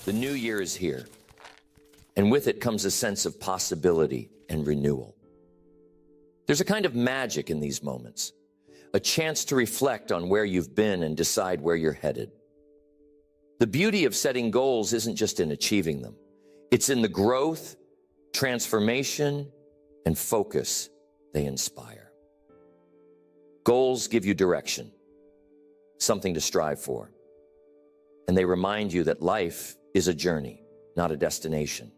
The new year is here, and with it comes a sense of possibility and renewal. There's a kind of magic in these moments, a chance to reflect on where you've been and decide where you're headed. The beauty of setting goals isn't just in achieving them. It's in the growth, transformation, and focus they inspire. Goals give you direction, something to strive for, and they remind you that life is a journey, not a destination.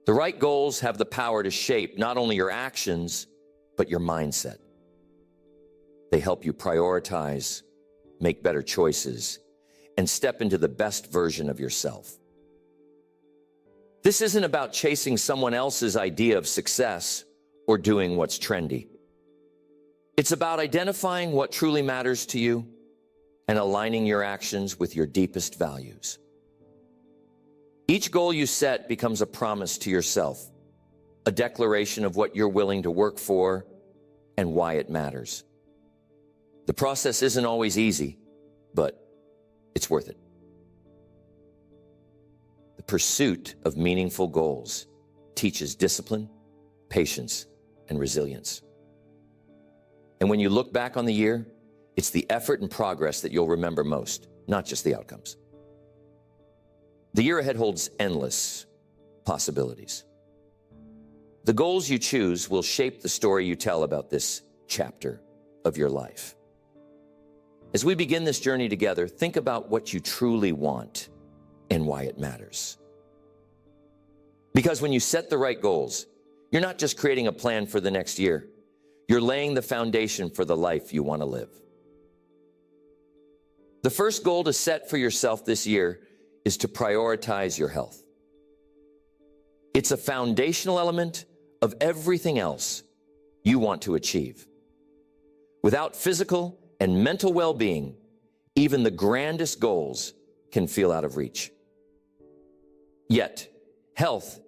The right goals have the power to shape not only your actions, but your mindset. They help you prioritize, make better choices, and step into the best version of yourself. This isn't about chasing someone else's idea of success or doing what's trendy. It's about identifying what truly matters to you and aligning your actions with your deepest values. Each goal you set becomes a promise to yourself, a declaration of what you're willing to work for and why it matters. The process isn't always easy, but it's worth it. The pursuit of meaningful goals teaches discipline, patience, and resilience. And when you look back on the year, it's the effort and progress that you'll remember most, not just the outcomes. The year ahead holds endless possibilities. The goals you choose will shape the story you tell about this chapter of your life. As we begin this journey together, think about what you truly want and why it matters. Because when you set the right goals, you're not just creating a plan for the next year. You're laying the foundation for the life you want to live. The first goal to set for yourself this year is to prioritize your health. It's a foundational element of everything else you want to achieve. Without physical and mental well-being, even the grandest goals can feel out of reach. Yet, health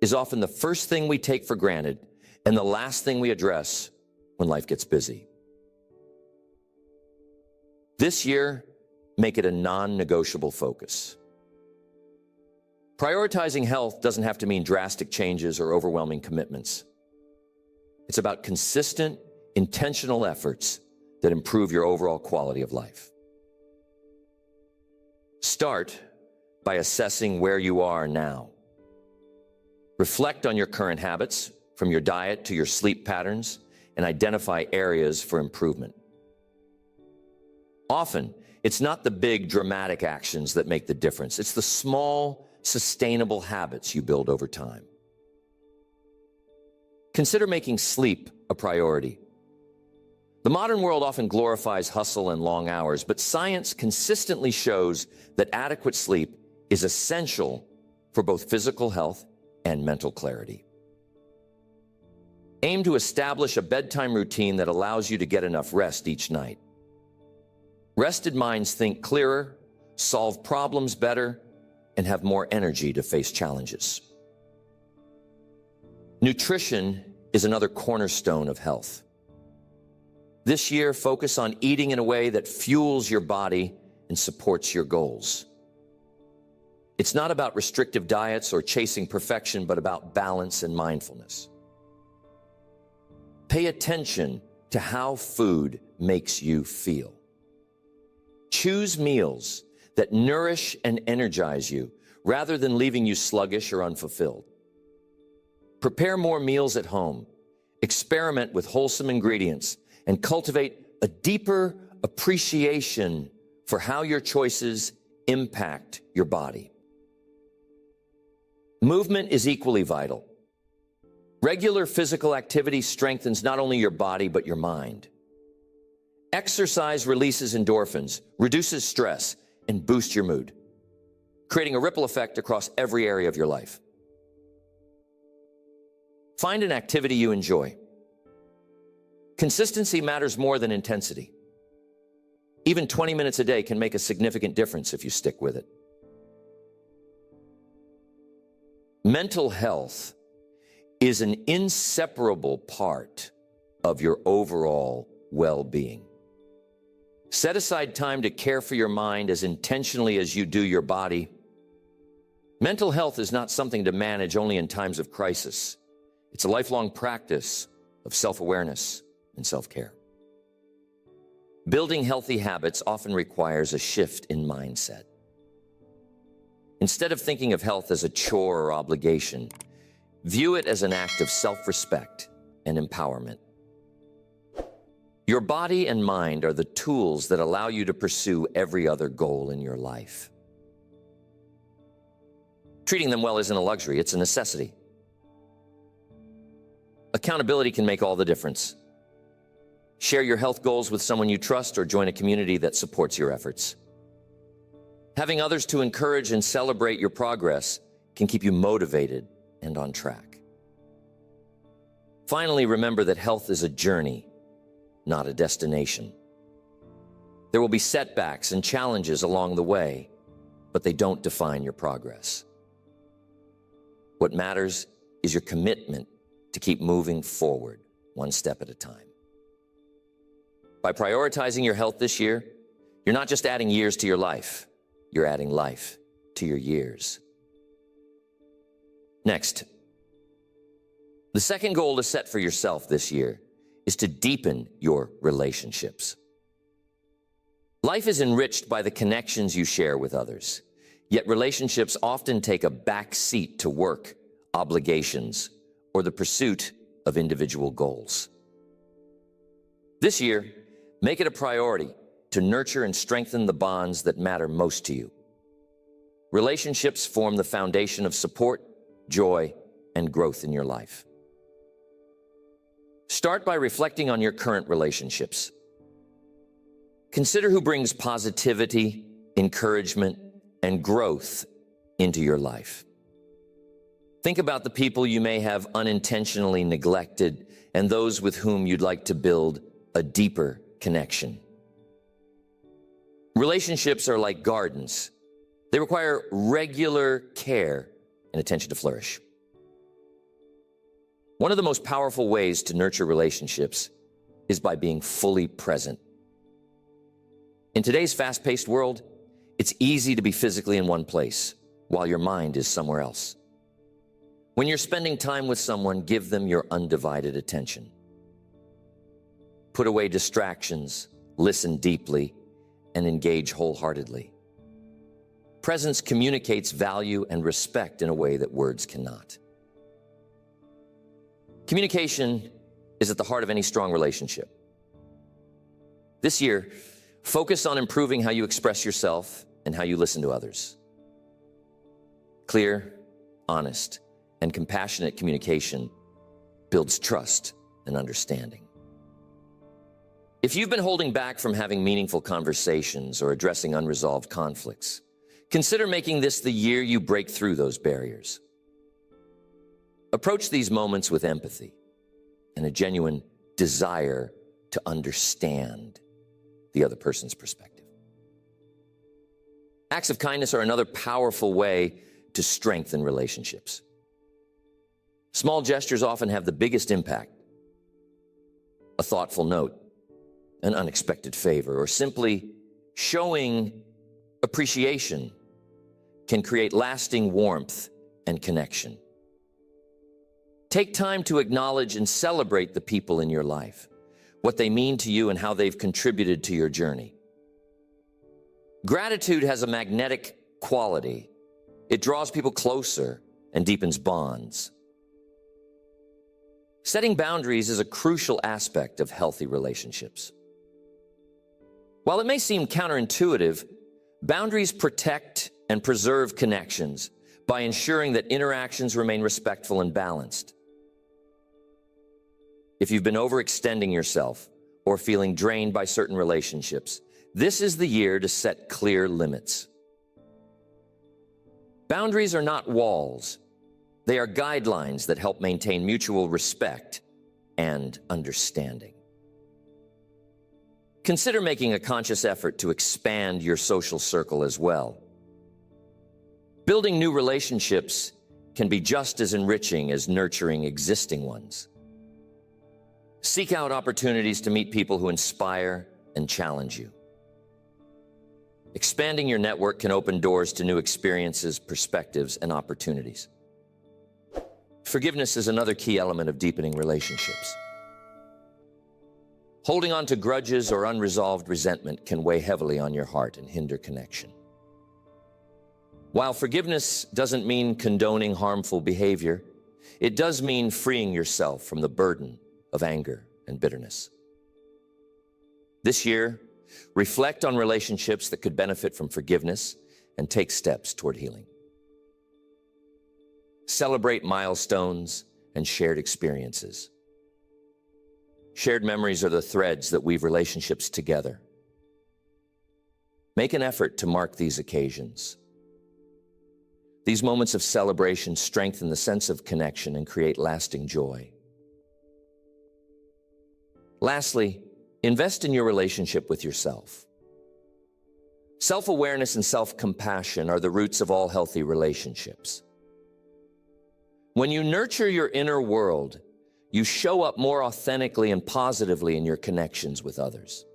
is often the first thing we take for granted and the last thing we address when life gets busy. This year, make it a non-negotiable focus. Prioritizing health doesn't have to mean drastic changes or overwhelming commitments. It's about consistent, intentional efforts that improve your overall quality of life. Start by assessing where you are now. Reflect on your current habits, from your diet to your sleep patterns, and identify areas for improvement. Often, it's not the big, dramatic actions that make the difference. It's the small, sustainable habits you build over time. Consider making sleep a priority. The modern world often glorifies hustle and long hours, but science consistently shows that adequate sleep is essential for both physical health and mental clarity. Aim to establish a bedtime routine that allows you to get enough rest each night. Rested minds think clearer, solve problems better, and have more energy to face challenges. Nutrition is another cornerstone of health. This year, focus on eating in a way that fuels your body and supports your goals. It's not about restrictive diets or chasing perfection, but about balance and mindfulness. Pay attention to how food makes you feel. Choose meals that nourish and energize you rather than leaving you sluggish or unfulfilled. Prepare more meals at home, experiment with wholesome ingredients, and cultivate a deeper appreciation for how your choices impact your body. Movement is equally vital. Regular physical activity strengthens not only your body, but your mind. Exercise releases endorphins, reduces stress, and boosts your mood, creating a ripple effect across every area of your life. Find an activity you enjoy. Consistency matters more than intensity. Even 20 minutes a day can make a significant difference if you stick with it. Mental health is an inseparable part of your overall well-being. Set aside time to care for your mind as intentionally as you do your body, Mental health is not something to manage only in times of crisis. It's a lifelong practice of self-awareness and self-care. Building healthy habits often requires a shift in mindset. Instead of thinking of health as a chore or obligation, view it as an act of self-respect and empowerment. Your body and mind are the tools that allow you to pursue every other goal in your life. Treating them well isn't a luxury, it's a necessity. Accountability can make all the difference. Share your health goals with someone you trust or join a community that supports your efforts. Having others to encourage and celebrate your progress can keep you motivated and on track. Finally, remember that health is a journey, not a destination. There will be setbacks and challenges along the way, but they don't define your progress. What matters is your commitment to keep moving forward, one step at a time. By prioritizing your health this year, you're not just adding years to your life, you're adding life to your years. Next, the second goal to set for yourself this year is to deepen your relationships. Life is enriched by the connections you share with others, yet relationships often take a back seat to work, obligations, or the pursuit of individual goals. This year, make it a priority to nurture and strengthen the bonds that matter most to you. Relationships form the foundation of support, joy, and growth in your life. Start by reflecting on your current relationships. Consider who brings positivity, encouragement, and growth into your life. Think about the people you may have unintentionally neglected and those with whom you'd like to build a deeper connection. Relationships are like gardens. They require regular care and attention to flourish. One of the most powerful ways to nurture relationships is by being fully present. In today's fast-paced world, it's easy to be physically in one place while your mind is somewhere else. When you're spending time with someone, give them your undivided attention. Put away distractions, listen deeply, and engage wholeheartedly. Presence communicates value and respect in a way that words cannot. Communication is at the heart of any strong relationship. This year, focus on improving how you express yourself and how you listen to others. Clear, honest, and compassionate communication builds trust and understanding. If you've been holding back from having meaningful conversations or addressing unresolved conflicts, consider making this the year you break through those barriers. Approach these moments with empathy and a genuine desire to understand the other person's perspective. Acts of kindness are another powerful way to strengthen relationships. Small gestures often have the biggest impact. A thoughtful note, an unexpected favor, or simply showing appreciation can create lasting warmth and connection. Take time to acknowledge and celebrate the people in your life, what they mean to you and how they've contributed to your journey. Gratitude has a magnetic quality. It draws people closer and deepens bonds. Setting boundaries is a crucial aspect of healthy relationships. While it may seem counterintuitive, boundaries protect and preserve connections by ensuring that interactions remain respectful and balanced. If you've been overextending yourself or feeling drained by certain relationships, this is the year to set clear limits. Boundaries are not walls. They are guidelines that help maintain mutual respect and understanding. Consider making a conscious effort to expand your social circle as well. Building new relationships can be just as enriching as nurturing existing ones. Seek out opportunities to meet people who inspire and challenge you. Expanding your network can open doors to new experiences, perspectives, and opportunities. Forgiveness is another key element of deepening relationships. Holding on to grudges or unresolved resentment can weigh heavily on your heart and hinder connection. While forgiveness doesn't mean condoning harmful behavior, it does mean freeing yourself from the burden of anger and bitterness. This year, reflect on relationships that could benefit from forgiveness and take steps toward healing. Celebrate milestones and shared experiences. Shared memories are the threads that weave relationships together. Make an effort to mark these occasions. These moments of celebration strengthen the sense of connection and create lasting joy. Lastly, invest in your relationship with yourself. Self-awareness and self-compassion are the roots of all healthy relationships. When you nurture your inner world, you show up more authentically and positively in your connections with others.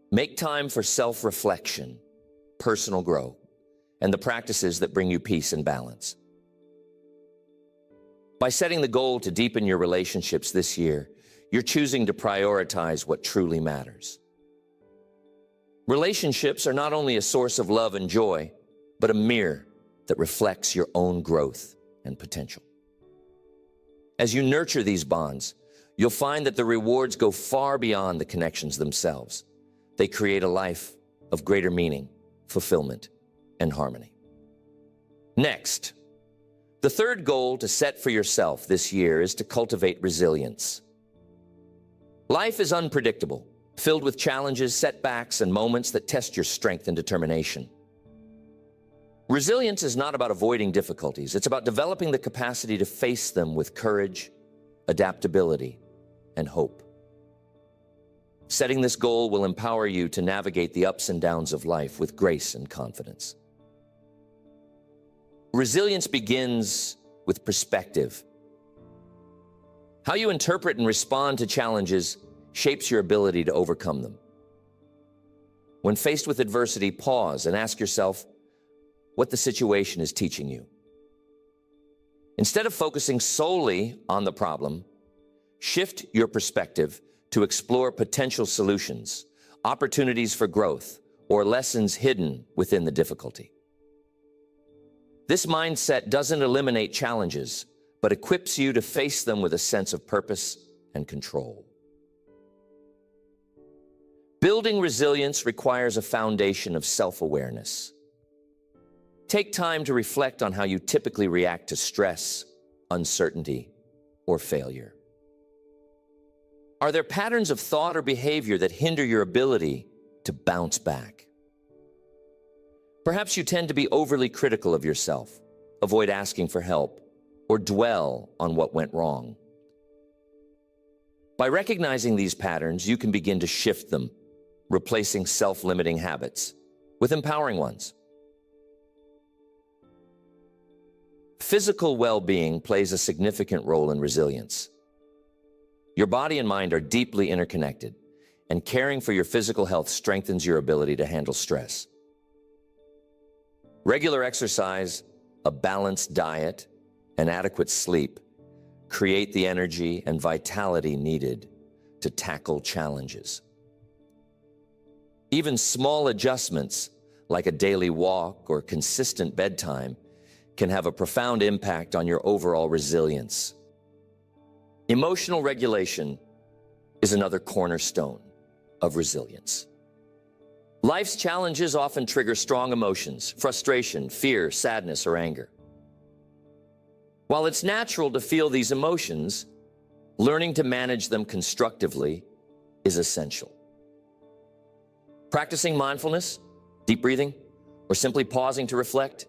Make time for self-reflection, personal growth, and the practices that bring you peace and balance. By setting the goal to deepen your relationships this year, you're choosing to prioritize what truly matters. Relationships are not only a source of love and joy, but a mirror that reflects your own growth and potential. As you nurture these bonds, you'll find that the rewards go far beyond the connections themselves. They create a life of greater meaning, fulfillment, and harmony. Next, the third goal to set for yourself this year is to cultivate resilience. Life is unpredictable, filled with challenges, setbacks, and moments that test your strength and determination. Resilience is not about avoiding difficulties. It's about developing the capacity to face them with courage, adaptability, and hope. Setting this goal will empower you to navigate the ups and downs of life with grace and confidence. Resilience begins with perspective. How you interpret and respond to challenges shapes your ability to overcome them. When faced with adversity, pause and ask yourself what the situation is teaching you. Instead of focusing solely on the problem, shift your perspective to explore potential solutions, opportunities for growth, or lessons hidden within the difficulty. This mindset doesn't eliminate challenges, but equips you to face them with a sense of purpose and control. Building resilience requires a foundation of self-awareness. Take time to reflect on how you typically react to stress, uncertainty, or failure. Are there patterns of thought or behavior that hinder your ability to bounce back? Perhaps you tend to be overly critical of yourself, avoid asking for help, or dwell on what went wrong. By recognizing these patterns, you can begin to shift them, replacing self-limiting habits with empowering ones. Physical well-being plays a significant role in resilience. Your body and mind are deeply interconnected, and caring for your physical health strengthens your ability to handle stress. Regular exercise, a balanced diet, and adequate sleep create the energy and vitality needed to tackle challenges. Even small adjustments, like a daily walk or consistent bedtime, can have a profound impact on your overall resilience. Emotional regulation is another cornerstone of resilience. Life's challenges often trigger strong emotions, frustration, fear, sadness, or anger. While it's natural to feel these emotions, learning to manage them constructively is essential. Practicing mindfulness, deep breathing, or simply pausing to reflect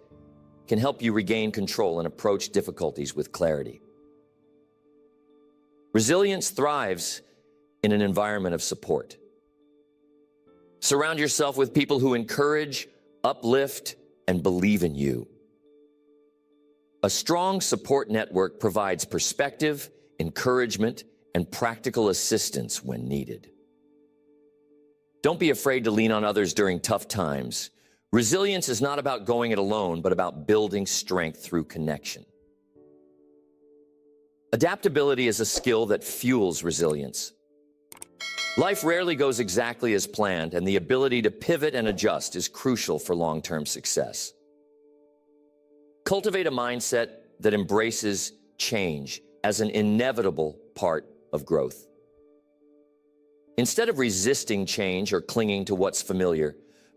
can help you regain control and approach difficulties with clarity. Resilience thrives in an environment of support. Surround yourself with people who encourage, uplift, and believe in you. A strong support network provides perspective, encouragement, and practical assistance when needed. Don't be afraid to lean on others during tough times. Resilience is not about going it alone, but about building strength through connection. Adaptability is a skill that fuels resilience. Life rarely goes exactly as planned, and the ability to pivot and adjust is crucial for long-term success. Cultivate a mindset that embraces change as an inevitable part of growth. Instead of resisting change or clinging to what's familiar,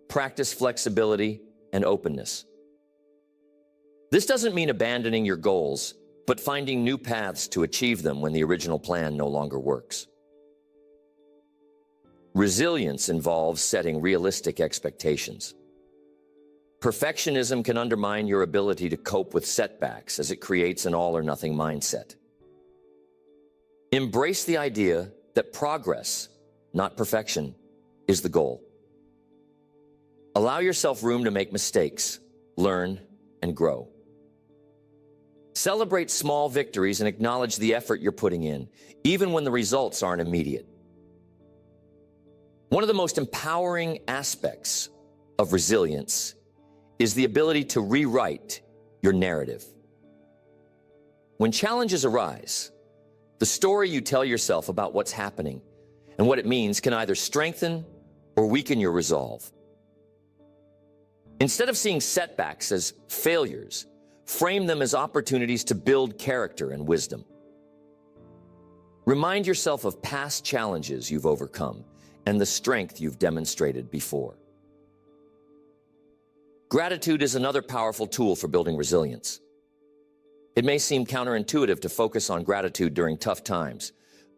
practice flexibility and openness. This doesn't mean abandoning your goals, but finding new paths to achieve them when the original plan no longer works. Resilience involves setting realistic expectations. Perfectionism can undermine your ability to cope with setbacks as it creates an all-or-nothing mindset. Embrace the idea that progress, not perfection, is the goal. Allow yourself room to make mistakes, learn, and grow. Celebrate small victories and acknowledge the effort you're putting in, even when the results aren't immediate. One of the most empowering aspects of resilience is the ability to rewrite your narrative. When challenges arise, the story you tell yourself about what's happening and what it means can either strengthen or weaken your resolve. Instead of seeing setbacks as failures, frame them as opportunities to build character and wisdom. Remind yourself of past challenges you've overcome and the strength you've demonstrated before. Gratitude is another powerful tool for building resilience. It may seem counterintuitive to focus on gratitude during tough times,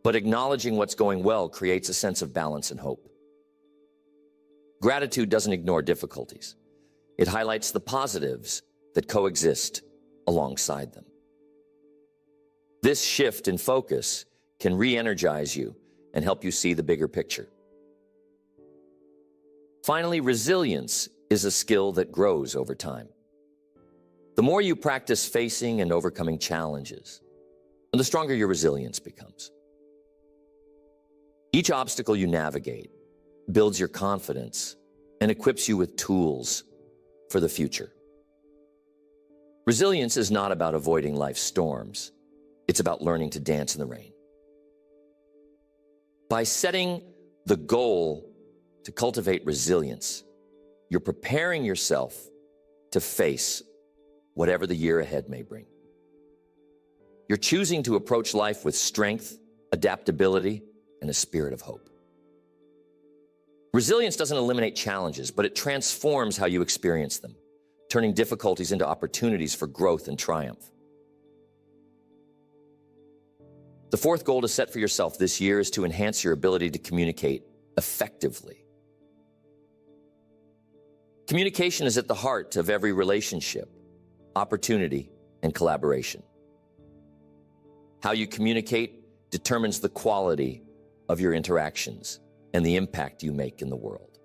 but acknowledging what's going well creates a sense of balance and hope. Gratitude doesn't ignore difficulties. It highlights the positives that coexist alongside them. This shift in focus can re-energize you and help you see the bigger picture. Finally, resilience is a skill that grows over time. The more you practice facing and overcoming challenges, the stronger your resilience becomes. Each obstacle you navigate builds your confidence and equips you with tools for the future. Resilience is not about avoiding life's storms. It's about learning to dance in the rain. By setting the goal to cultivate resilience, you're preparing yourself to face whatever the year ahead may bring. You're choosing to approach life with strength, adaptability, and a spirit of hope. Resilience doesn't eliminate challenges, but it transforms how you experience them, turning difficulties into opportunities for growth and triumph. The fourth goal to set for yourself this year is to enhance your ability to communicate effectively. Communication is at the heart of every relationship, opportunity, and collaboration. How you communicate determines the quality of your interactions and the impact you make in the world.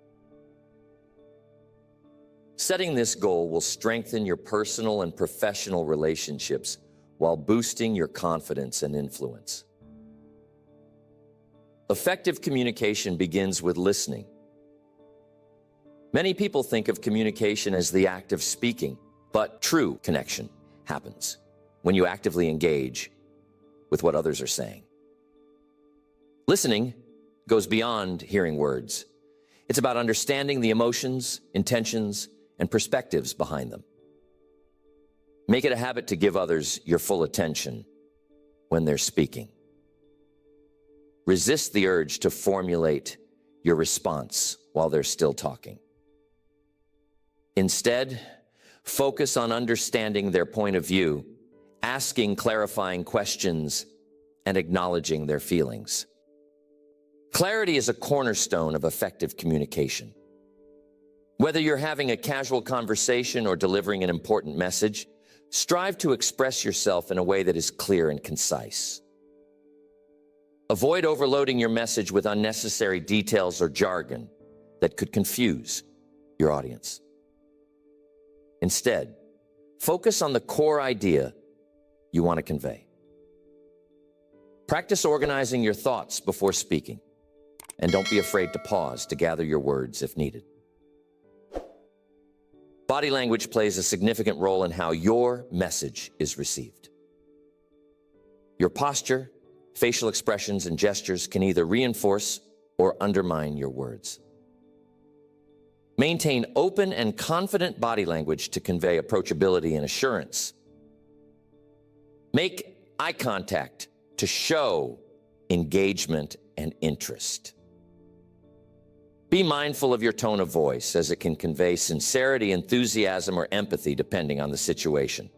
Setting this goal will strengthen your personal and professional relationships while boosting your confidence and influence. Effective communication begins with listening. Many people think of communication as the act of speaking, but true connection happens when you actively engage with what others are saying. Listening goes beyond hearing words. It's about understanding the emotions, intentions, and perspectives behind them. Make it a habit to give others your full attention when they're speaking. Resist the urge to formulate your response while they're still talking. Instead, focus on understanding their point of view, asking clarifying questions, and acknowledging their feelings. Clarity is a cornerstone of effective communication. Whether you're having a casual conversation or delivering an important message, strive to express yourself in a way that is clear and concise. Avoid overloading your message with unnecessary details or jargon that could confuse your audience. Instead, focus on the core idea you want to convey. Practice organizing your thoughts before speaking and don't be afraid to pause to gather your words if needed. Body language plays a significant role in how your message is received. Your posture, facial expressions, and gestures can either reinforce or undermine your words. Maintain open and confident body language to convey approachability and assurance. Make eye contact to show engagement and interest. Be mindful of your tone of voice, as it can convey sincerity, enthusiasm, or empathy depending on the situation.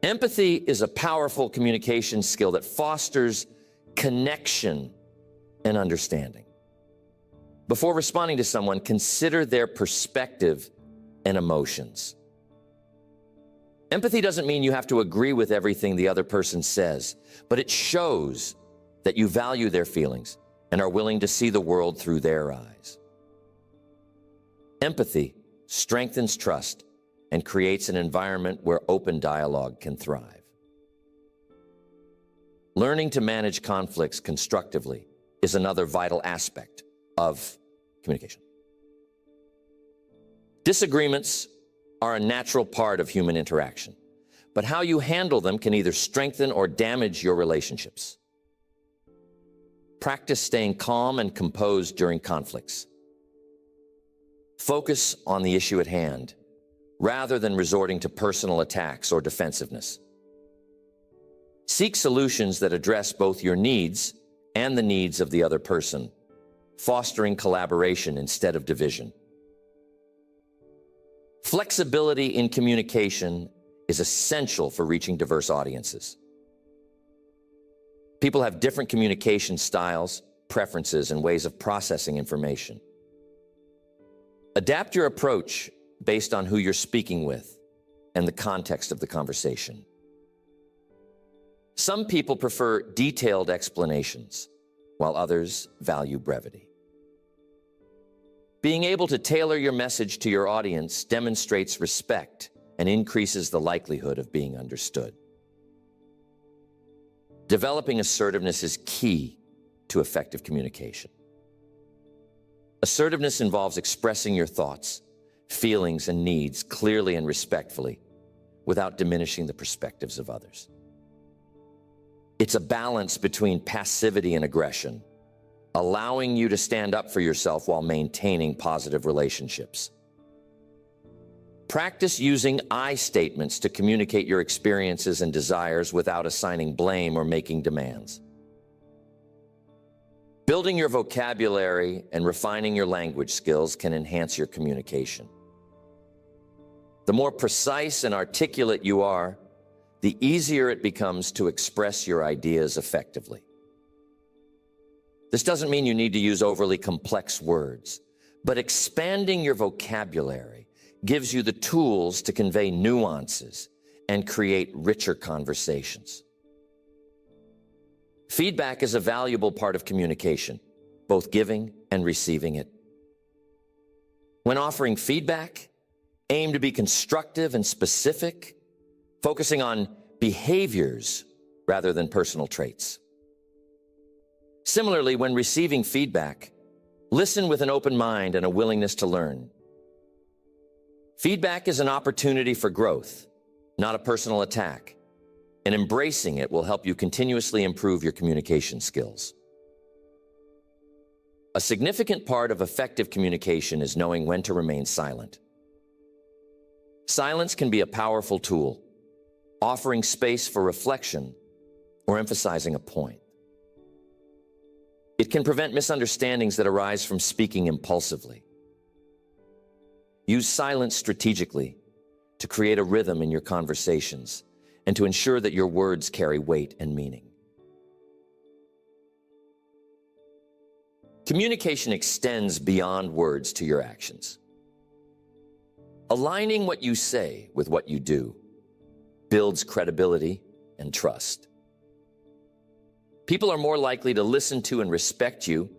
Empathy is a powerful communication skill that fosters connection and understanding. Before responding to someone, consider their perspective and emotions. Empathy doesn't mean you have to agree with everything the other person says, but it shows that you value their feelings and are willing to see the world through their eyes. Empathy strengthens trust and creates an environment where open dialogue can thrive. Learning to manage conflicts constructively is another vital aspect of communication. Disagreements are a natural part of human interaction, but how you handle them can either strengthen or damage your relationships. Practice staying calm and composed during conflicts. Focus on the issue at hand, rather than resorting to personal attacks or defensiveness. Seek solutions that address both your needs and the needs of the other person, fostering collaboration instead of division. Flexibility in communication is essential for reaching diverse audiences. People have different communication styles, preferences, and ways of processing information. Adapt your approach based on who you're speaking with and the context of the conversation. Some people prefer detailed explanations, while others value brevity. Being able to tailor your message to your audience demonstrates respect and increases the likelihood of being understood. Developing assertiveness is key to effective communication. Assertiveness involves expressing your thoughts, feelings, and needs clearly and respectfully without diminishing the perspectives of others. It's a balance between passivity and aggression, allowing you to stand up for yourself while maintaining positive relationships. Practice using I statements to communicate your experiences and desires without assigning blame or making demands. Building your vocabulary and refining your language skills can enhance your communication. The more precise and articulate you are, the easier it becomes to express your ideas effectively. This doesn't mean you need to use overly complex words, but expanding your vocabulary gives you the tools to convey nuances and create richer conversations. Feedback is a valuable part of communication, both giving and receiving it. When offering feedback, aim to be constructive and specific, focusing on behaviors rather than personal traits. Similarly, when receiving feedback, listen with an open mind and a willingness to learn. Feedback is an opportunity for growth, not a personal attack, and embracing it will help you continuously improve your communication skills. A significant part of effective communication is knowing when to remain silent. Silence can be a powerful tool, offering space for reflection or emphasizing a point. It can prevent misunderstandings that arise from speaking impulsively. Use silence strategically to create a rhythm in your conversations and to ensure that your words carry weight and meaning. Communication extends beyond words to your actions. Aligning what you say with what you do builds credibility and trust. People are more likely to listen to and respect you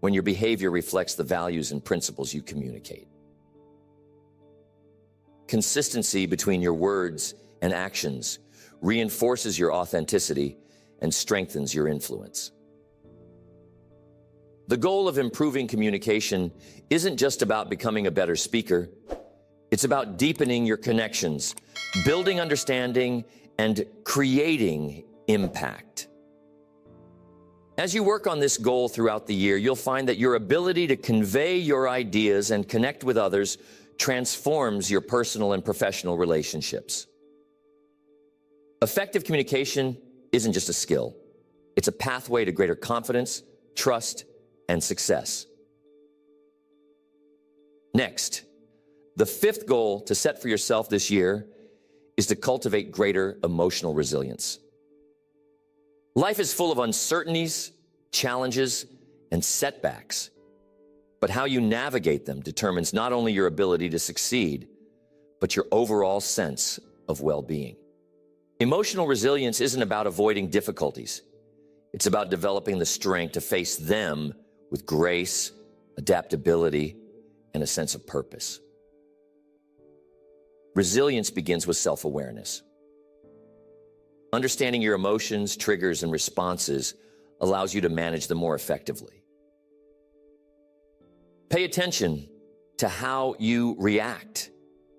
when your behavior reflects the values and principles you communicate. Consistency between your words and actions reinforces your authenticity and strengthens your influence. The goal of improving communication isn't just about becoming a better speaker. It's about deepening your connections, building understanding, and creating impact. As you work on this goal throughout the year, you'll find that your ability to convey your ideas and connect with others transforms your personal and professional relationships. Effective communication isn't just a skill. It's a pathway to greater confidence, trust, and success. Next, the fifth goal to set for yourself this year is to cultivate greater emotional resilience. Life is full of uncertainties, challenges, and setbacks, but how you navigate them determines not only your ability to succeed, but your overall sense of well-being. Emotional resilience isn't about avoiding difficulties. It's about developing the strength to face them with grace, adaptability, and a sense of purpose. Resilience begins with self-awareness. Understanding your emotions, triggers, and responses allows you to manage them more effectively. Pay attention to how you react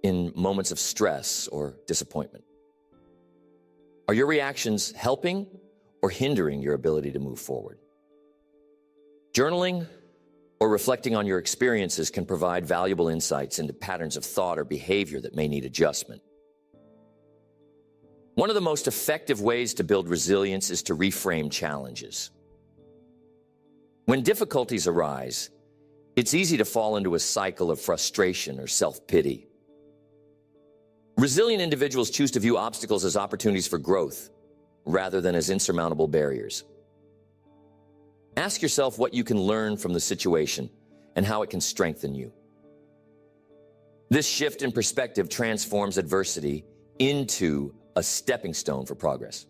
in moments of stress or disappointment. Are your reactions helping or hindering your ability to move forward? Journaling or reflecting on your experiences can provide valuable insights into patterns of thought or behavior that may need adjustment. One of the most effective ways to build resilience is to reframe challenges. When difficulties arise, it's easy to fall into a cycle of frustration or self-pity. Resilient individuals choose to view obstacles as opportunities for growth rather than as insurmountable barriers. Ask yourself what you can learn from the situation and how it can strengthen you. This shift in perspective transforms adversity into a stepping stone for progress.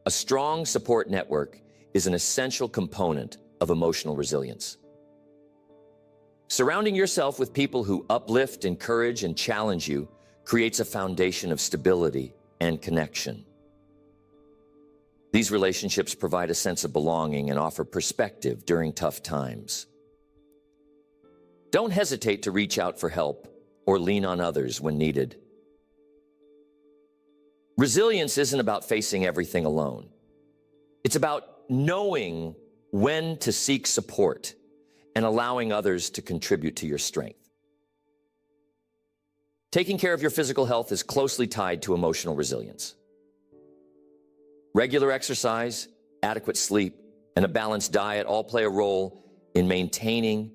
A strong support network is an essential component of emotional resilience. Surrounding yourself with people who uplift, encourage, and challenge you creates a foundation of stability and connection. These relationships provide a sense of belonging and offer perspective during tough times. Don't hesitate to reach out for help or lean on others when needed. Resilience isn't about facing everything alone. It's about knowing when to seek support and allowing others to contribute to your strength. Taking care of your physical health is closely tied to emotional resilience. Regular exercise, adequate sleep, and a balanced diet all play a role in maintaining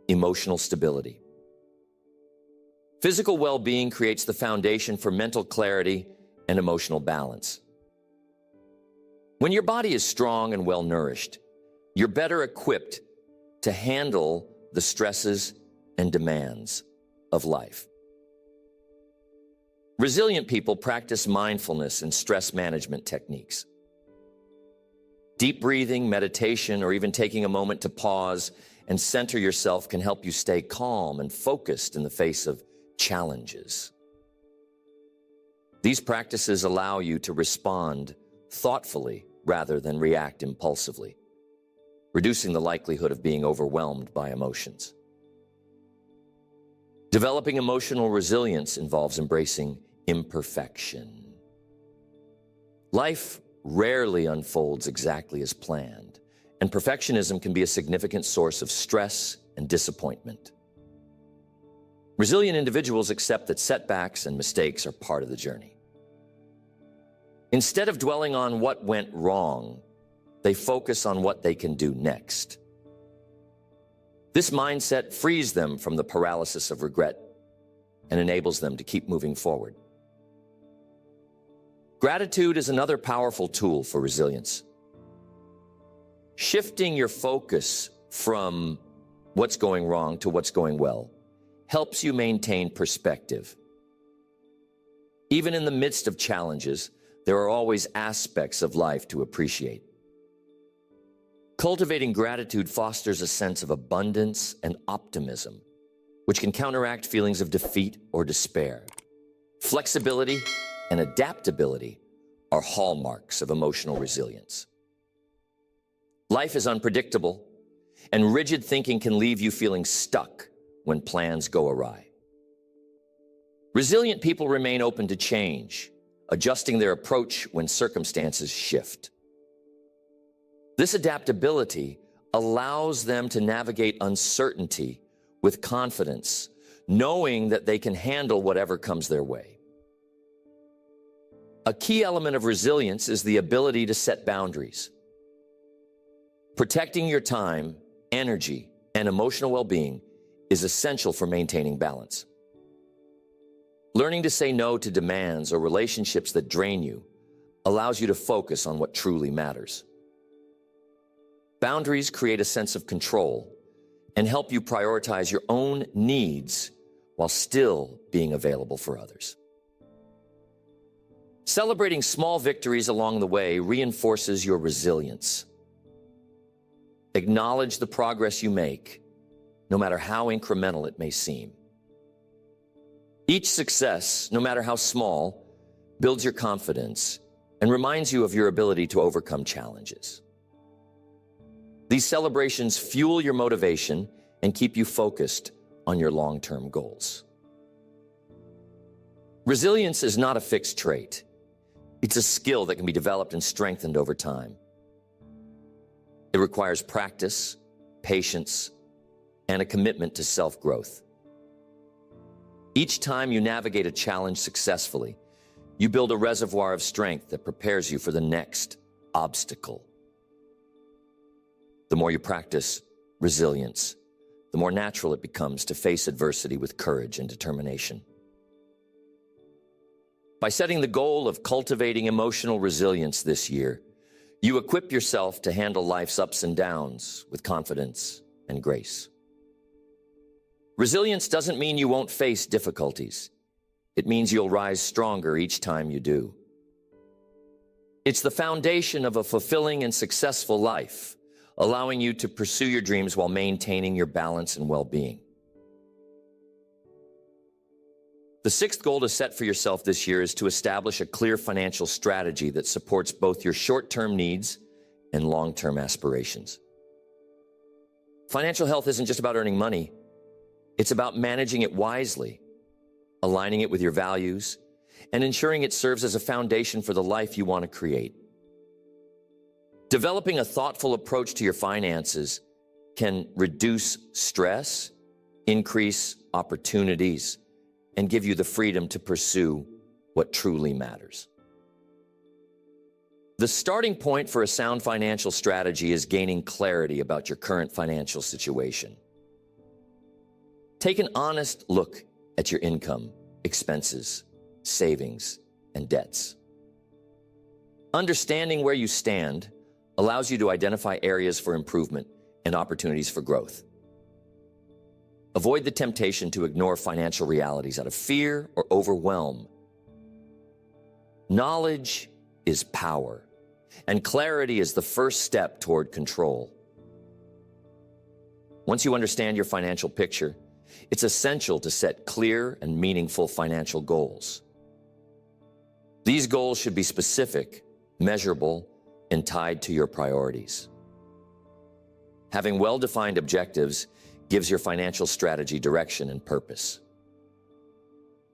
emotional stability. Physical well-being creates the foundation for mental clarity and emotional balance. When your body is strong and well-nourished, you're better equipped to handle the stresses and demands of life. Resilient people practice mindfulness and stress management techniques. Deep breathing, meditation, or even taking a moment to pause and center yourself can help you stay calm and focused in the face of challenges. These practices allow you to respond thoughtfully rather than react impulsively, reducing the likelihood of being overwhelmed by emotions. Developing emotional resilience involves embracing imperfection. Life rarely unfolds exactly as planned, and perfectionism can be a significant source of stress and disappointment. Resilient individuals accept that setbacks and mistakes are part of the journey. Instead of dwelling on what went wrong, they focus on what they can do next. This mindset frees them from the paralysis of regret and enables them to keep moving forward. Gratitude is another powerful tool for resilience. Shifting your focus from what's going wrong to what's going well helps you maintain perspective. Even in the midst of challenges, there are always aspects of life to appreciate. Cultivating gratitude fosters a sense of abundance and optimism, which can counteract feelings of defeat or despair. Flexibility and adaptability are hallmarks of emotional resilience. Life is unpredictable, and rigid thinking can leave you feeling stuck when plans go awry. Resilient people remain open to change, adjusting their approach when circumstances shift. This adaptability allows them to navigate uncertainty with confidence, knowing that they can handle whatever comes their way. A key element of resilience is the ability to set boundaries. Protecting your time, energy, and emotional well-being is essential for maintaining balance. Learning to say no to demands or relationships that drain you allows you to focus on what truly matters. Boundaries create a sense of control and help you prioritize your own needs while still being available for others. Celebrating small victories along the way reinforces your resilience. Acknowledge the progress you make, no matter how incremental it may seem. Each success, no matter how small, builds your confidence and reminds you of your ability to overcome challenges. These celebrations fuel your motivation and keep you focused on your long-term goals. Resilience is not a fixed trait. It's a skill that can be developed and strengthened over time. It requires practice, patience, and a commitment to self-growth. Each time you navigate a challenge successfully, you build a reservoir of strength that prepares you for the next obstacle. The more you practice resilience, the more natural it becomes to face adversity with courage and determination. By setting the goal of cultivating emotional resilience this year, you equip yourself to handle life's ups and downs with confidence and grace. Resilience doesn't mean you won't face difficulties. It means you'll rise stronger each time you do. It's the foundation of a fulfilling and successful life, allowing you to pursue your dreams while maintaining your balance and well-being. The sixth goal to set for yourself this year is to establish a clear financial strategy that supports both your short-term needs and long-term aspirations. Financial health isn't just about earning money. It's about managing it wisely, aligning it with your values, and ensuring it serves as a foundation for the life you want to create. Developing a thoughtful approach to your finances can reduce stress, increase opportunities, and give you the freedom to pursue what truly matters. The starting point for a sound financial strategy is gaining clarity about your current financial situation. Take an honest look at your income, expenses, savings, and debts. Understanding where you stand allows you to identify areas for improvement and opportunities for growth. Avoid the temptation to ignore financial realities out of fear or overwhelm. Knowledge is power, and clarity is the first step toward control. Once you understand your financial picture, it's essential to set clear and meaningful financial goals. These goals should be specific, measurable, and tied to your priorities. Having well-defined objectives gives your financial strategy direction and purpose.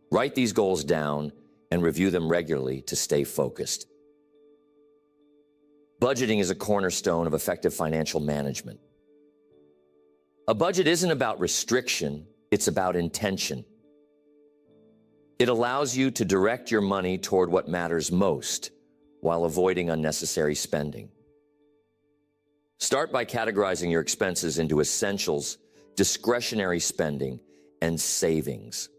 Write these goals down and review them regularly to stay focused. Budgeting is a cornerstone of effective financial management. A budget isn't about restriction, it's about intention. It allows you to direct your money toward what matters most while avoiding unnecessary spending. Start by categorizing your expenses into essentials, discretionary spending, and savings.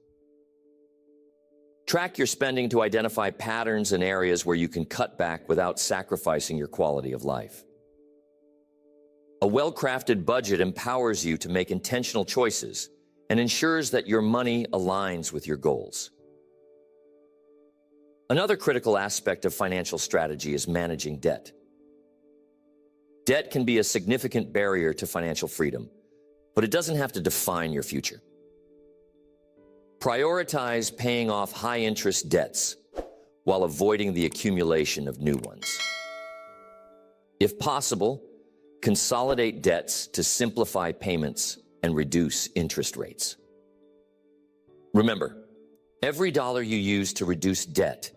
Track your spending to identify patterns and areas where you can cut back without sacrificing your quality of life. A well-crafted budget empowers you to make intentional choices and ensures that your money aligns with your goals. Another critical aspect of financial strategy is managing debt. Debt can be a significant barrier to financial freedom, but it doesn't have to define your future. Prioritize paying off high-interest debts while avoiding the accumulation of new ones. If possible, Consolidate debts to simplify payments and reduce interest rates. Remember, every dollar you use to reduce debt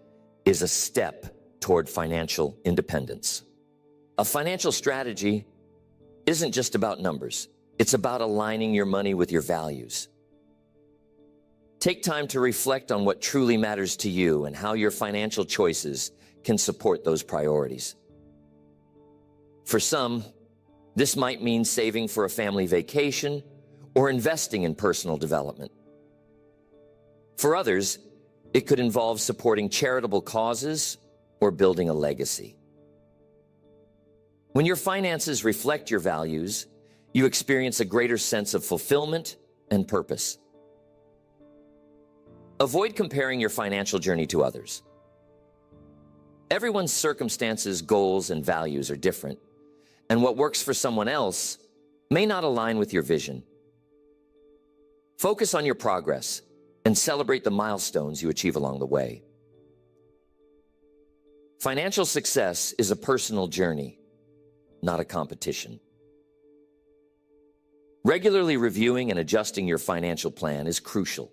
is a step toward financial independence. A financial strategy isn't just about numbers. It's about aligning your money with your values. Take time to reflect on what truly matters to you and how your financial choices can support those priorities. For some, this might mean saving for a family vacation or investing in personal development. For others, it could involve supporting charitable causes or building a legacy. When your finances reflect your values, you experience a greater sense of fulfillment and purpose. Avoid comparing your financial journey to others. Everyone's circumstances, goals, and values are different, and what works for someone else may not align with your vision. Focus on your progress and celebrate the milestones you achieve along the way. Financial success is a personal journey, not a competition. Regularly reviewing and adjusting your financial plan is crucial.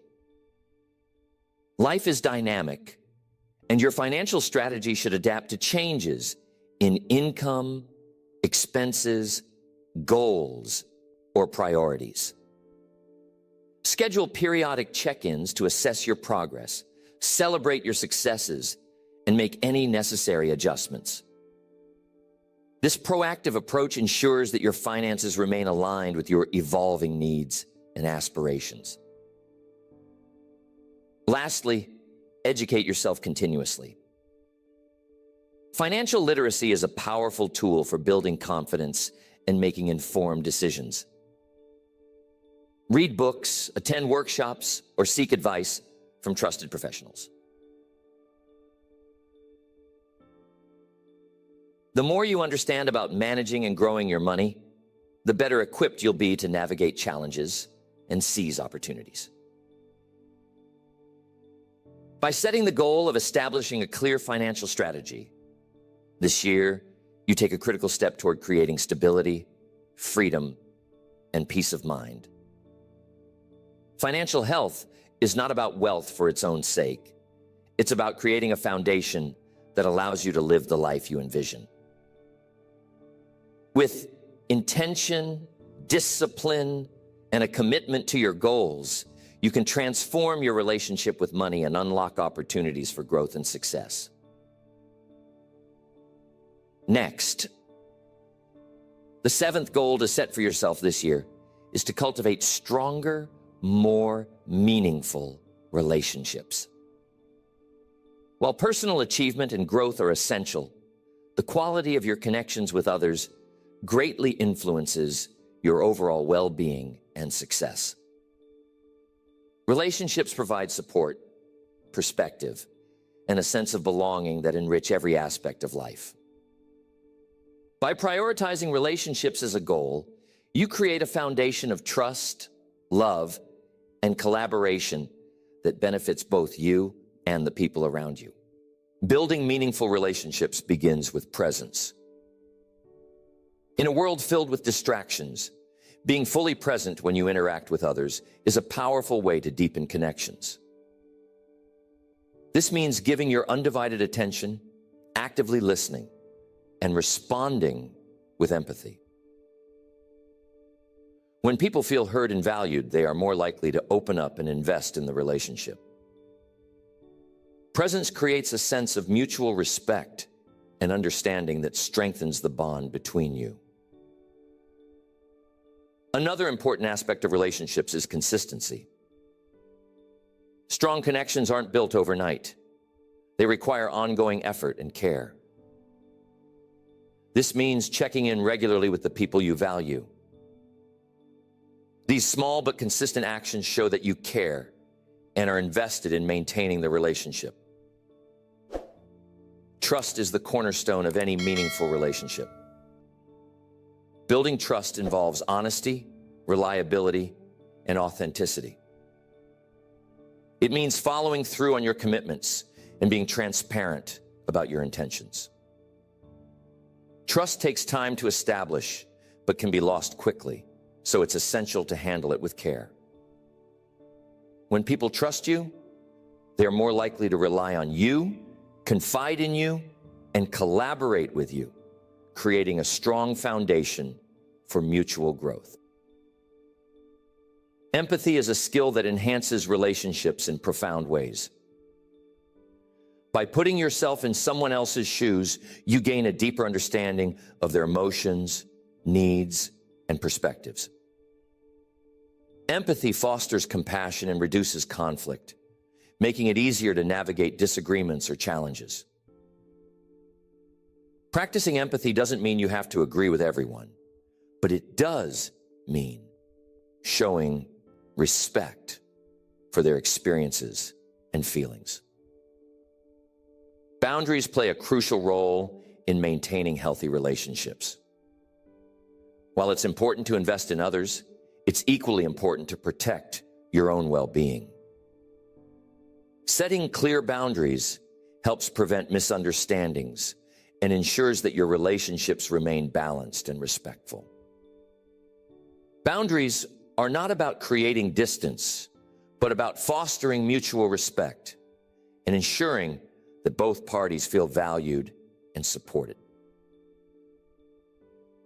Life is dynamic, and your financial strategy should adapt to changes in income, expenses, goals, or priorities. Schedule periodic check-ins to assess your progress, celebrate your successes, and make any necessary adjustments. This proactive approach ensures that your finances remain aligned with your evolving needs and aspirations. Lastly, educate yourself continuously. Financial literacy is a powerful tool for building confidence and making informed decisions. Read books, attend workshops, or seek advice from trusted professionals. The more you understand about managing and growing your money, the better equipped you'll be to navigate challenges and seize opportunities. By setting the goal of establishing a clear financial strategy, this year, you take a critical step toward creating stability, freedom, and peace of mind. Financial health is not about wealth for its own sake. It's about creating a foundation that allows you to live the life you envision. With intention, discipline, and a commitment to your goals, you can transform your relationship with money and unlock opportunities for growth and success. Next, the seventh goal to set for yourself this year is to cultivate stronger, more meaningful relationships. While personal achievement and growth are essential, the quality of your connections with others greatly influences your overall well-being and success. Relationships provide support, perspective, and a sense of belonging that enrich every aspect of life. By prioritizing relationships as a goal, you create a foundation of trust, love, and collaboration that benefits both you and the people around you. Building meaningful relationships begins with presence. In a world filled with distractions, being fully present when you interact with others is a powerful way to deepen connections. This means giving your undivided attention, actively listening, and responding with empathy. When people feel heard and valued, they are more likely to open up and invest in the relationship. Presence creates a sense of mutual respect and understanding that strengthens the bond between you. Another important aspect of relationships is consistency. Strong connections aren't built overnight. They require ongoing effort and care. This means checking in regularly with the people you value. These small but consistent actions show that you care and are invested in maintaining the relationship. Trust is the cornerstone of any meaningful relationship. Building trust involves honesty, reliability, and authenticity. It means following through on your commitments and being transparent about your intentions. Trust takes time to establish, but can be lost quickly, so it's essential to handle it with care. When people trust you, they are more likely to rely on you, confide in you, and collaborate with you, creating a strong foundation for mutual growth. Empathy is a skill that enhances relationships in profound ways. By putting yourself in someone else's shoes, you gain a deeper understanding of their emotions, needs, and perspectives. Empathy fosters compassion and reduces conflict, making it easier to navigate disagreements or challenges. Practicing empathy doesn't mean you have to agree with everyone, but it does mean showing respect for their experiences and feelings. Boundaries play a crucial role in maintaining healthy relationships. While it's important to invest in others, it's equally important to protect your own well-being. Setting clear boundaries helps prevent misunderstandings and ensures that your relationships remain balanced and respectful. Boundaries are not about creating distance, but about fostering mutual respect and ensuring that both parties feel valued and supported.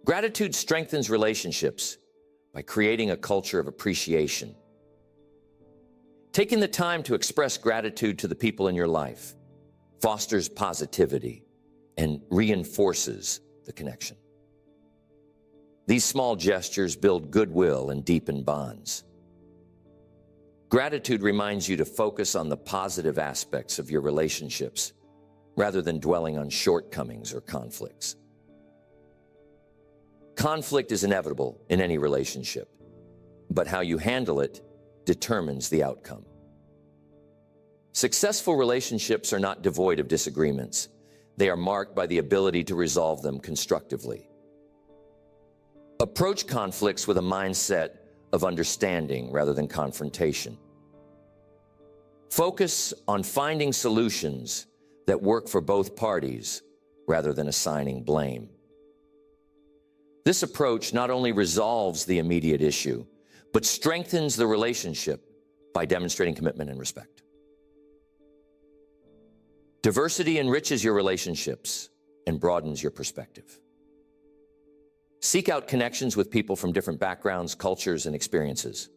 Gratitude strengthens relationships by creating a culture of appreciation. Taking the time to express gratitude to the people in your life fosters positivity and reinforces the connection. These small gestures build goodwill and deepen bonds. Gratitude reminds you to focus on the positive aspects of your relationships rather than dwelling on shortcomings or conflicts. Conflict is inevitable in any relationship, but how you handle it determines the outcome. Successful relationships are not devoid of disagreements. They are marked by the ability to resolve them constructively. Approach conflicts with a mindset of understanding rather than confrontation. Focus on finding solutions that work for both parties rather than assigning blame. This approach not only resolves the immediate issue, but strengthens the relationship by demonstrating commitment and respect. Diversity enriches your relationships and broadens your perspective. Seek out connections with people from different backgrounds, cultures, and experiences.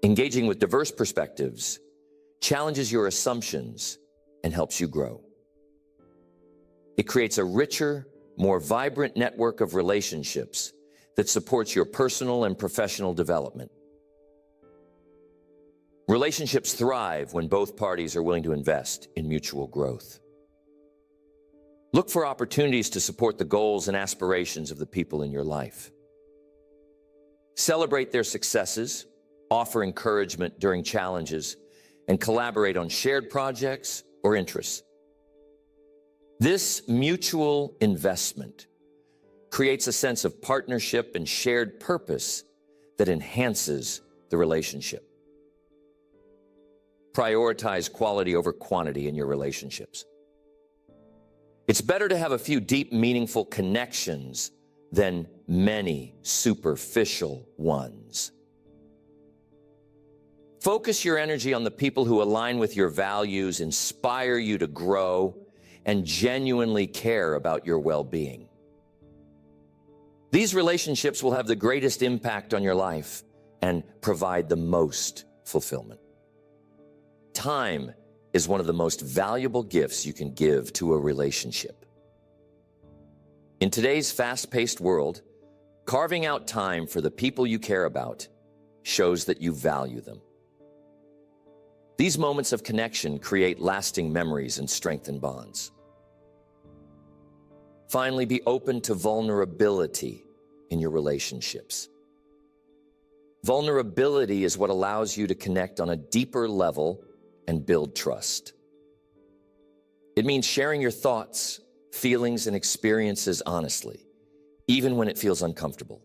Engaging with diverse perspectives challenges your assumptions and helps you grow. It creates a richer, more vibrant network of relationships that supports your personal and professional development. Relationships thrive when both parties are willing to invest in mutual growth. Look for opportunities to support the goals and aspirations of the people in your life. Celebrate their successes, offer encouragement during challenges, and collaborate on shared projects or interests. This mutual investment creates a sense of partnership and shared purpose that enhances the relationship. Prioritize quality over quantity in your relationships. It's better to have a few deep, meaningful connections than many superficial ones. Focus your energy on the people who align with your values, inspire you to grow, and genuinely care about your well-being. These relationships will have the greatest impact on your life and provide the most fulfillment. Time is one of the most valuable gifts you can give to a relationship. In today's fast-paced world, carving out time for the people you care about shows that you value them. These moments of connection create lasting memories and strengthen bonds. Finally, be open to vulnerability in your relationships. Vulnerability is what allows you to connect on a deeper level and build trust. It means sharing your thoughts, feelings, and experiences honestly, even when it feels uncomfortable.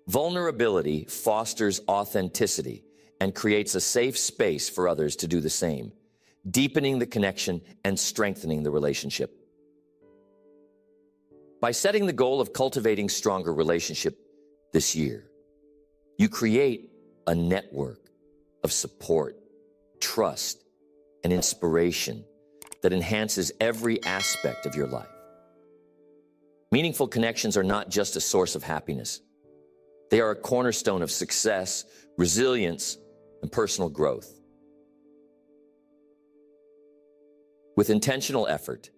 Vulnerability fosters authenticity and creates a safe space for others to do the same, deepening the connection and strengthening the relationship. By setting the goal of cultivating stronger relationship this year, you create a network of support, trust, and inspiration that enhances every aspect of your life. Meaningful connections are not just a source of happiness. They are a cornerstone of success, resilience, and personal growth. With intentional effort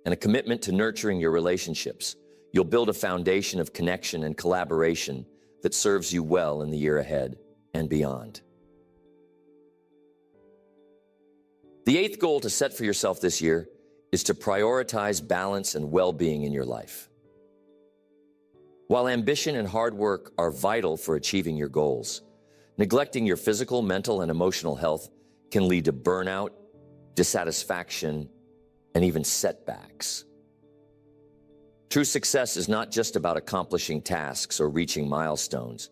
and a commitment to nurturing your relationships, you'll build a foundation of connection and collaboration that serves you well in the year ahead and beyond. The eighth goal to set for yourself this year is to prioritize balance and well-being in your life. While ambition and hard work are vital for achieving your goals, neglecting your physical, mental, and emotional health can lead to burnout, dissatisfaction, and even setbacks. True success is not just about accomplishing tasks or reaching milestones.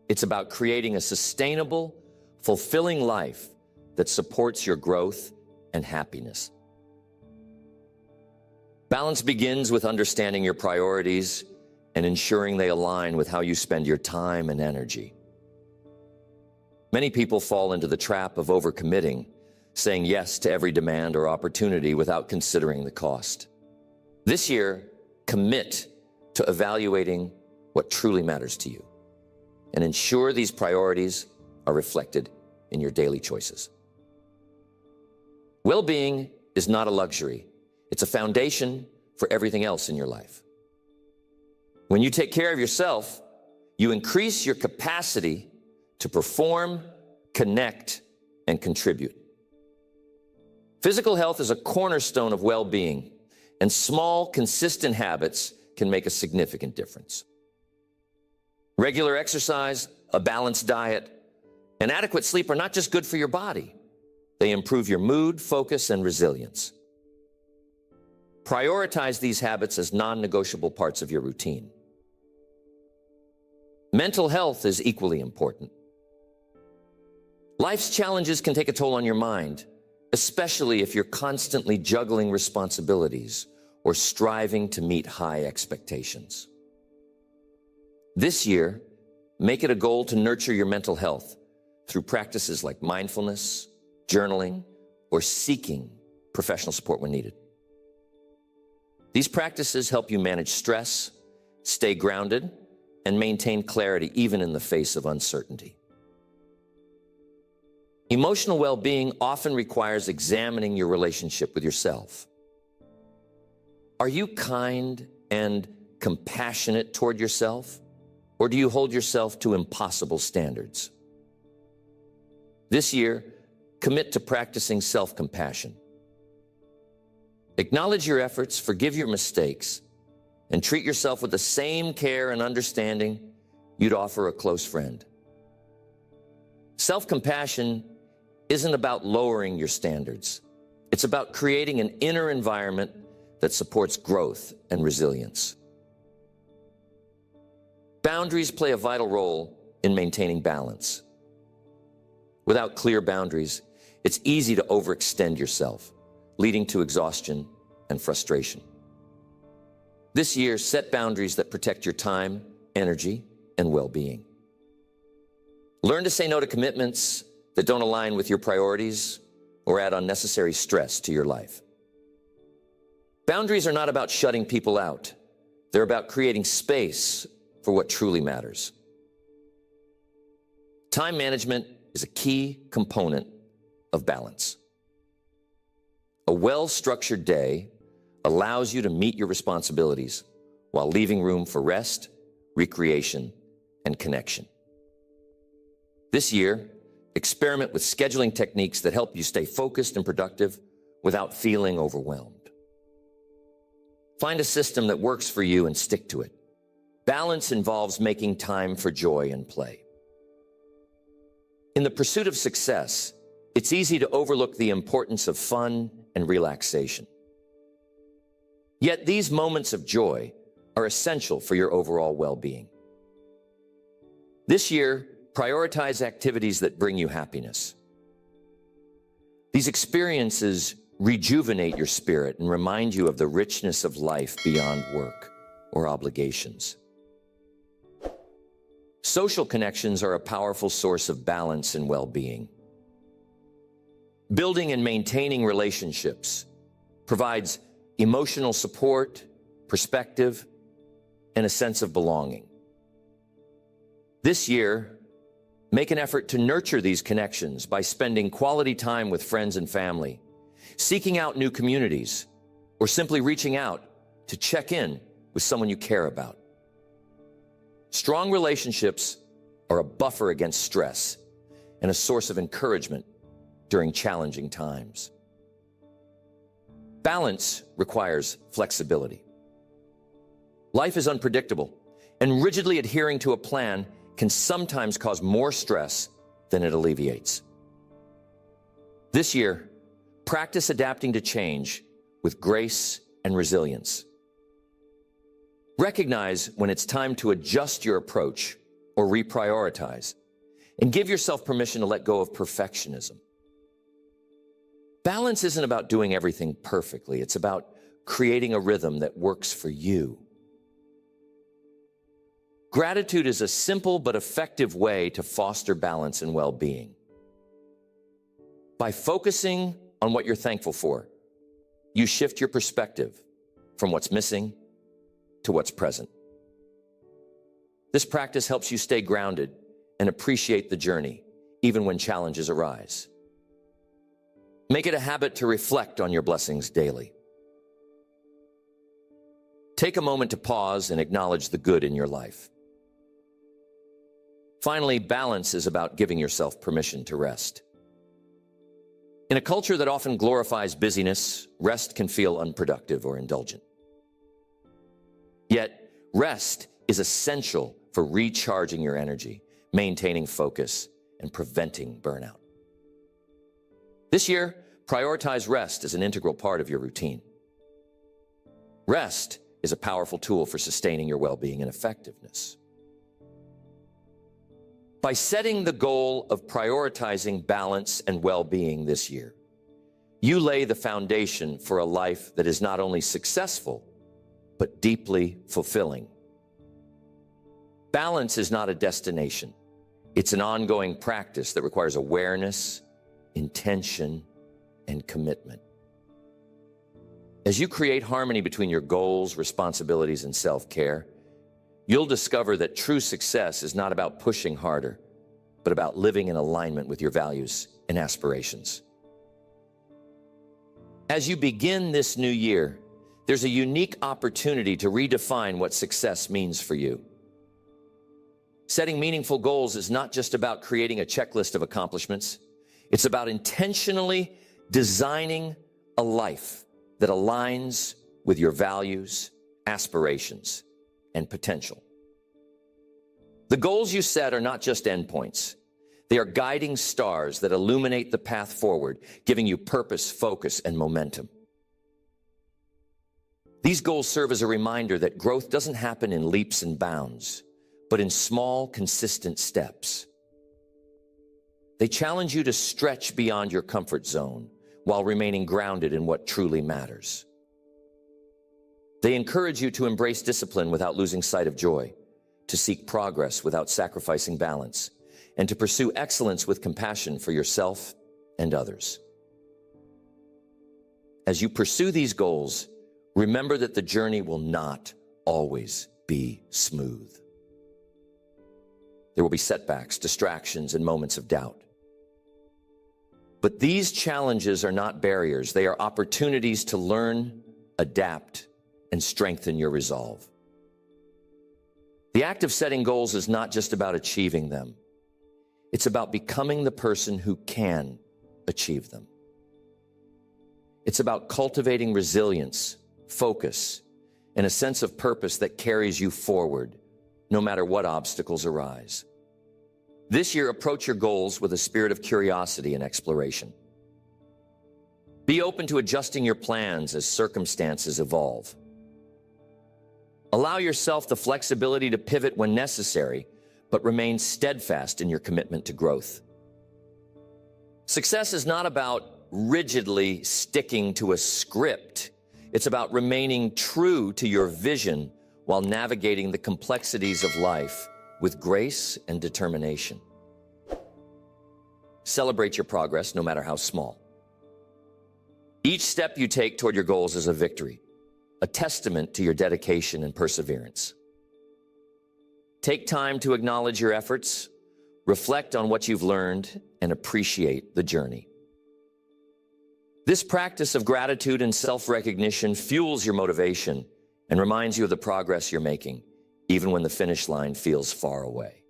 It's about creating a sustainable, fulfilling life that supports your growth and happiness. Balance begins with understanding your priorities and ensuring they align with how you spend your time and energy. Many people fall into the trap of overcommitting, saying yes to every demand or opportunity without considering the cost. This year, commit to evaluating what truly matters to you and ensure these priorities are reflected in your daily choices. Well-being is not a luxury. It's a foundation for everything else in your life. When you take care of yourself, you increase your capacity to perform, connect, and contribute. Physical health is a cornerstone of well-being, and small, consistent habits can make a significant difference. Regular exercise, a balanced diet, and adequate sleep are not just good for your body. They improve your mood, focus, and resilience. Prioritize these habits as non-negotiable parts of your routine. Mental health is equally important. Life's challenges can take a toll on your mind, especially if you're constantly juggling responsibilities or striving to meet high expectations. This year, make it a goal to nurture your mental health through practices like mindfulness, journaling, or seeking professional support when needed. These practices help you manage stress, stay grounded, and maintain clarity even in the face of uncertainty. Emotional well-being often requires examining your relationship with yourself. Are you kind and compassionate toward yourself, or do you hold yourself to impossible standards? This year, commit to practicing self-compassion. Acknowledge your efforts, forgive your mistakes, and treat yourself with the same care and understanding you'd offer a close friend. Self-compassion isn't about lowering your standards. It's about creating an inner environment that supports growth and resilience. Boundaries play a vital role in maintaining balance. Without clear boundaries, it's easy to overextend yourself, leading to exhaustion and frustration. This year, set boundaries that protect your time, energy, and well-being. Learn to say no to commitments that don't align with your priorities or add unnecessary stress to your life. Boundaries are not about shutting people out. They're about creating space for what truly matters. Time management is a key component of balance. A well-structured day allows you to meet your responsibilities while leaving room for rest, recreation, and connection. This year, experiment with scheduling techniques that help you stay focused and productive without feeling overwhelmed. Find a system that works for you and stick to it. Balance involves making time for joy and play. In the pursuit of success, it's easy to overlook the importance of fun and relaxation. Yet these moments of joy are essential for your overall well-being. This year, prioritize activities that bring you happiness. These experiences rejuvenate your spirit and remind you of the richness of life beyond work or obligations. Social connections are a powerful source of balance and well-being. Building and maintaining relationships provides emotional support, perspective, and a sense of belonging. This year, make an effort to nurture these connections by spending quality time with friends and family, seeking out new communities, or simply reaching out to check in with someone you care about. Strong relationships are a buffer against stress and a source of encouragement during challenging times. Balance requires flexibility. Life is unpredictable, and rigidly adhering to a plan can sometimes cause more stress than it alleviates. This year, practice adapting to change with grace and resilience. Recognize when it's time to adjust your approach or reprioritize, and give yourself permission to let go of perfectionism. Balance isn't about doing everything perfectly. It's about creating a rhythm that works for you. Gratitude is a simple but effective way to foster balance and well-being. By focusing on what you're thankful for, you shift your perspective from what's missing to what's present. This practice helps you stay grounded and appreciate the journey, even when challenges arise. Make it a habit to reflect on your blessings daily. Take a moment to pause and acknowledge the good in your life. Finally, balance is about giving yourself permission to rest. In a culture that often glorifies busyness, rest can feel unproductive or indulgent. Yet, rest is essential for recharging your energy, maintaining focus, and preventing burnout. This year, prioritize rest as an integral part of your routine. Rest is a powerful tool for sustaining your well-being and effectiveness. By setting the goal of prioritizing balance and well-being this year, you lay the foundation for a life that is not only successful, but deeply fulfilling. Balance is not a destination. It's an ongoing practice that requires awareness, intention, and commitment. As you create harmony between your goals, responsibilities, and self-care, you'll discover that true success is not about pushing harder, but about living in alignment with your values and aspirations. As you begin this new year, there's a unique opportunity to redefine what success means for you. Setting meaningful goals is not just about creating a checklist of accomplishments. It's about intentionally designing a life that aligns with your values, aspirations, and potential. The goals you set are not just endpoints. They are guiding stars that illuminate the path forward, giving you purpose, focus, and momentum. These goals serve as a reminder that growth doesn't happen in leaps and bounds, but in small, consistent steps. They challenge you to stretch beyond your comfort zone while remaining grounded in what truly matters. They encourage you to embrace discipline without losing sight of joy, to seek progress without sacrificing balance, and to pursue excellence with compassion for yourself and others. As you pursue these goals, remember that the journey will not always be smooth. There will be setbacks, distractions, and moments of doubt. But these challenges are not barriers. They are opportunities to learn, adapt, and strengthen your resolve. The act of setting goals is not just about achieving them. It's about becoming the person who can achieve them. It's about cultivating resilience, focus, and a sense of purpose that carries you forward, no matter what obstacles arise. This year, approach your goals with a spirit of curiosity and exploration. Be open to adjusting your plans as circumstances evolve. Allow yourself the flexibility to pivot when necessary, but remain steadfast in your commitment to growth. Success is not about rigidly sticking to a script. It's about remaining true to your vision while navigating the complexities of life with grace and determination. Celebrate your progress, no matter how small. Each step you take toward your goals is a victory, a testament to your dedication and perseverance. Take time to acknowledge your efforts, reflect on what you've learned, and appreciate the journey. This practice of gratitude and self-recognition fuels your motivation and reminds you of the progress you're making, even when the finish line feels far away.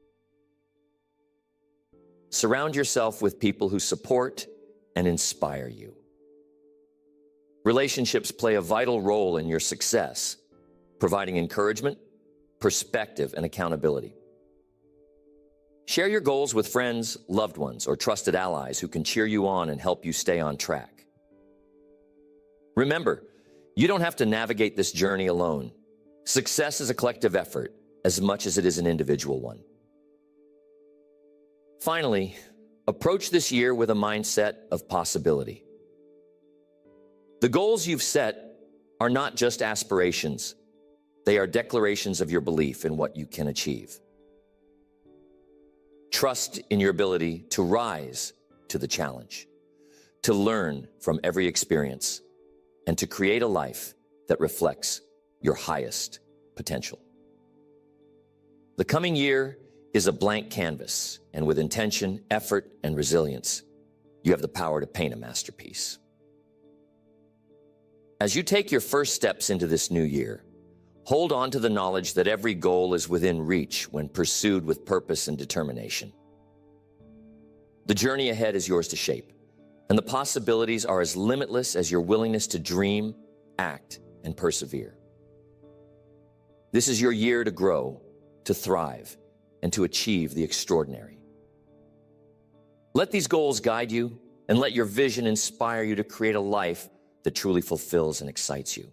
Surround yourself with people who support and inspire you. Relationships play a vital role in your success, providing encouragement, perspective, and accountability. Share your goals with friends, loved ones, or trusted allies who can cheer you on and help you stay on track. Remember, you don't have to navigate this journey alone. Success is a collective effort as much as it is an individual one. Finally, approach this year with a mindset of possibility. The goals you've set are not just aspirations. They are declarations of your belief in what you can achieve. Trust in your ability to rise to the challenge, to learn from every experience, and to create a life that reflects your highest potential. The coming year is a blank canvas, and with intention, effort, and resilience, you have the power to paint a masterpiece. As you take your first steps into this new year, hold on to the knowledge that every goal is within reach when pursued with purpose and determination. The journey ahead is yours to shape, and the possibilities are as limitless as your willingness to dream, act, and persevere. This is your year to grow, to thrive, and to achieve the extraordinary. Let these goals guide you, and let your vision inspire you to create a life that truly fulfills and excites you.